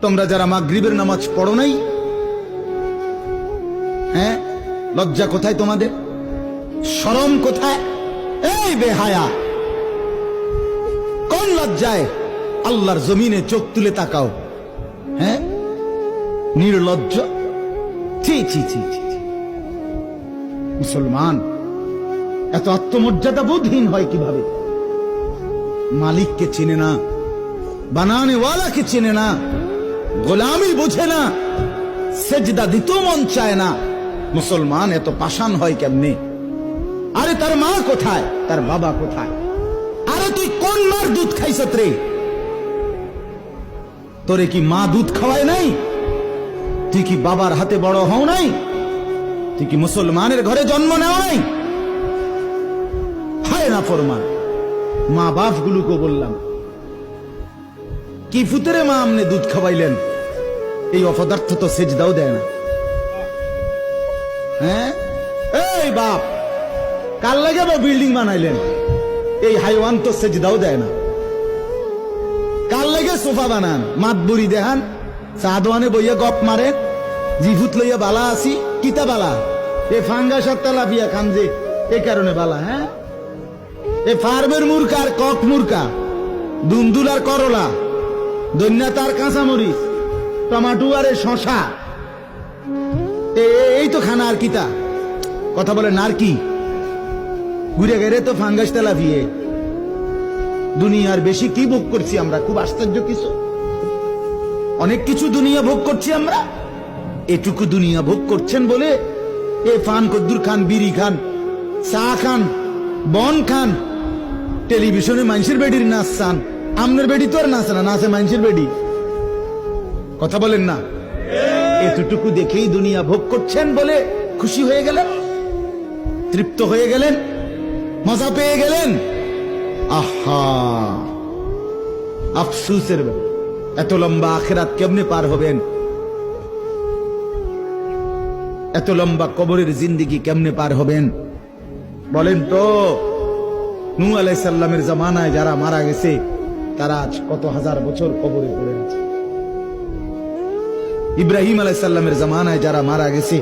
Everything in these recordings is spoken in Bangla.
তোমরা যারা মাগরিবের নামাজ পড়ো নাই, হ্যাঁ, লজ্জা কোথায় তোমাদের? শরম কোথায়? এই বেহায়া, কোন লজ্জায় আল্লাহর জমিনে চোখ তুলে তাকাও? হ্যাঁ, নির্লজ্জ। ছি ছি ছি ছি। মুসলমান এত আত্মমর্যাদা বোধহীন হয় কিভাবে? মালিককে চিনে না, বানানে ওয়ালাকে চিনে না, গোলামি বোঝে না, সেজদা দিতেও মন চায় না। মুসলমান এত পাষাণ হয় কেমনে? আরে তার মা কোথায়, তার বাবা কোথায়? আরে তুই কোন মার দুধ খাইছ রে? তোরে কি মা দুধ খাওয়ায় নাই? তুই কি বাবার হাতে বড় হও নাই? তুই কি মুসলমানের ঘরে জন্ম নেও নাই? হায় না ফরমান। মা বাপ গুলোকে বললাম, কি ফুতেরে মা আমনে দুধ খাওয়াইলেন? এই অপদার্থ তো সেজদাও দেয় না। হ্যাঁ, এই বাপ, কাল লাগে বিল্ডিং বানাইলেন? এই হাইওয়ান তো সেজদাও দেয় না। কাল লাগে সোফা বানান, মাতবুরি দেখান, চাঁদওয়ানে বইয়া গপ মারেন, জিভুত লইয়া বালা আসি, কিতা বালা? এ ফাঙ্গাস আর তেলাপিয়া খান যে, এ কারণে বালা। হ্যাঁ, এ ফার্মের মুরকা আর কক মুরকা, দুন্দুল আর করলা, দৈন্যাত আর কাঁচামরিচ, টমাটো আর শশা, এই তো খানা। আর কিতা কথা বলে না? আর কি ঘুরে গেলে তো ফাঙ্গাস তেলাপিয়ে। দুনিয়ার বেশি কি ভোগ করছি আমরা? খুব আশ্চর্য কিছু, অনেক কিছু দুনিয়া ভোগ করছি আমরা। এটুকু দুনিয়া ভোগ করছেন বলে এ ফান কদ্দুর খান, বিড়ি খান, চা খান, বন খান, টেলিভিশনে মানুষের বেডির নাচ চান। আমনের বেডি তো আর নাচে না, নাচে মানুষের বেডি। কথা বলেন না? এতটুকু দেখেই দুনিয়া ভোগ করছেন বলে খুশি হয়ে গেলেন, তৃপ্ত হয়ে গেলেন, মজা পেয়ে গেলেন। আহা, আফসুসের ব্যাপার। এত লম্বা আখিরাত কেমনে পার হবেন? এত লম্বা কবরের জিন্দেগি কেমনে পার হবেন বলেন তো? নূহ আলাইহিস সালামের জামানায় যারা মারা গেছে তারা আজ কত হাজার বছর কবরে পড়ে আছে। ইব্রাহিম আলাইহিস সালামের জামানায় যারা মারা গেছে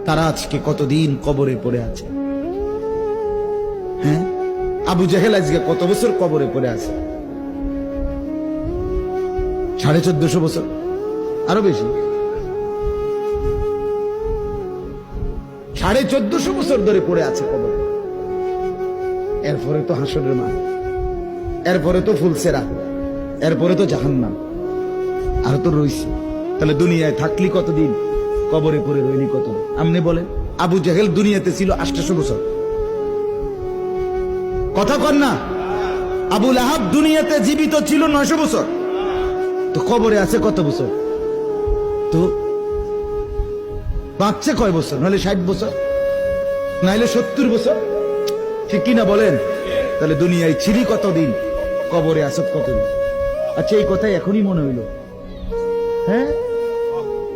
তারা আজকে কতদিন কবরে পড়ে আছে। হ্যাঁ, আবু জেহেল আজকে কত বছর কবরে পড়ে আছে? 1450 বছর, আরো বেশি। 1450 বছর ধরে পড়ে আছে কবরে। এরপরে তো হাসরের মাঠ, এরপরে তো ফুলসেরা, এরপরে তো জাহান্নাম, আর তো রইছি। তাহলে দুনিয়ায় থাকলি কতদিন, কবরে পড়ে রইলি কতদিন? আপনি বলেন। আবু জেহেল দুনিয়াতে ছিল 800 বছর, কথা কন না? আবু লাহাব দুনিয়াতে জীবিত ছিল 900 বছর, তো কবরে আছে কত বছর? তো বাঁচছে কয় বছর? নাহলে 60 বছর, নাইলে 70 বছর, ঠিক কিনা বলেন? তাহলে দুনিয়ায় ছিলি কতদিন, কবরে আসত কতদিন? আচ্ছা, এই কথাই এখনই মনে হইল। হ্যাঁ,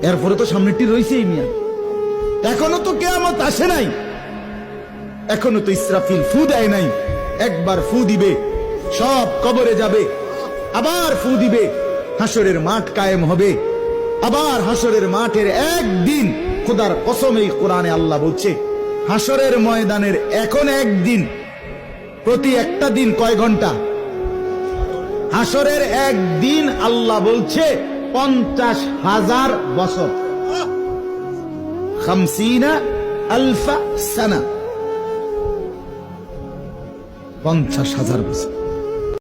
এরপরে তো সামনেটি রয়েছেই মিয়া। এখনো তো কিয়ামত আসে নাই, এখনো তো ইসরাফিল ফু দেয় নাই। একবার ফু দিবে, সব কবরে যাবে, আবার ফু দিবে, হাসরের মাঠ কায়েম হবে। আবার হাসরের মাঠের একদিন, খোদার কসম এই কোরআনে আল্লাহ বলছে, হাসরের ময়দানের এখন একদিন, প্রতি একটা দিন কয় ঘন্টা? হাসরের একদিন আল্লাহ বলছে 50,000 বছর, 50,000 সানা, 50,000 বছর।